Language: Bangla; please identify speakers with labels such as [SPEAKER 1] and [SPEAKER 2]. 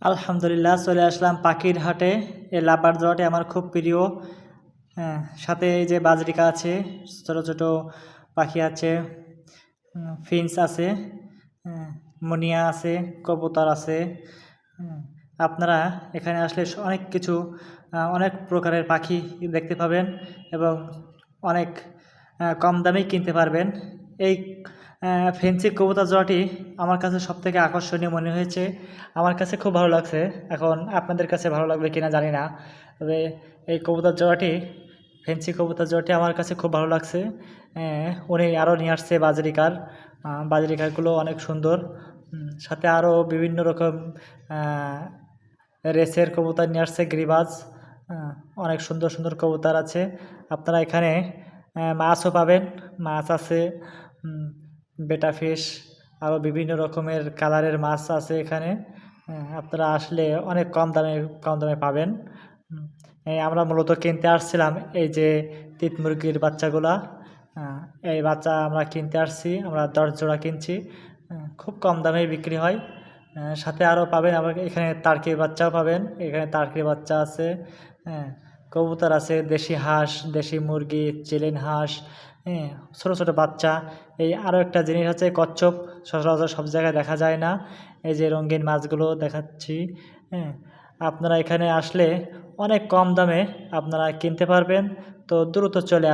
[SPEAKER 1] আলহামদুলিল্লাহ চলে আসলাম পাখির হাটে। এই লাভবার্ড জোড়াটি আমার খুব প্রিয়। হ্যাঁ, সাথে এই যে বাজরিকা আছে, ছোট ছোট পাখি আছে, ফিঞ্চ আছে, হ্যাঁ, মুনিয়া আছে, কবুতর আছে। আপনারা এখানে আসলে অনেক কিছু অনেক প্রকারের পাখি দেখতে পাবেন এবং অনেক কম দামেই কিনতে পারবেন। এই ফেন্সি কবুতর জোড়াটি আমার কাছে সবথেকে আকর্ষণীয় মনে হয়েছে। আমার কাছে খুব ভালো লাগছে। এখন আপনাদের কাছে ভালো লাগবে কিনা জানি না, তবে এই কবুতর জোড়াটি, ফেন্সি কবুতর জোড়াটি আমার কাছে খুব ভালো লাগছে। উনি আরও নিয়ে আসছে বাজরিকার। বাজরিকারগুলো অনেক সুন্দর। সাথে আরও বিভিন্ন রকম রেসের কবুতর নিয়ে আসছে, গিরিবাজ। অনেক সুন্দর সুন্দর কবুতর আছে। আপনারা এখানে মাছও পাবেন, মাছ আছে, বেটা ফিশ, আরও বিভিন্ন রকমের কালারের মাছ আছে এখানে। আপনারা আসলে অনেক কম দামে পাবেন। আমরা মূলত কিনতে আসছিলাম এই যে তিত মুরগির বাচ্চাগুলা। এই বাচ্চা আমরা কিনতে আসছি, আমরা 10 জোড়া কিনছি। খুব কম দামে বিক্রি হয়। সাথে আরও পাবেন, আবার এখানে টার্কির বাচ্চাও পাবেন। এখানে টার্কির বাচ্চা আছে, কবুতর আছে, দেশি হাঁস, দেশি মুরগি, চিলেন হাঁস, ছোটো ছোটো বাচ্চা। এই আরও একটা জিনিস আছে, কচ্ছপ, সচরাচর সব জায়গায় দেখা যায় না। এই যে রঙিন মাছগুলো দেখাচ্ছি। আপনারা এখানে আসলে অনেক কম দামে আপনারা কিনতে পারবেন। তো দ্রুত চলে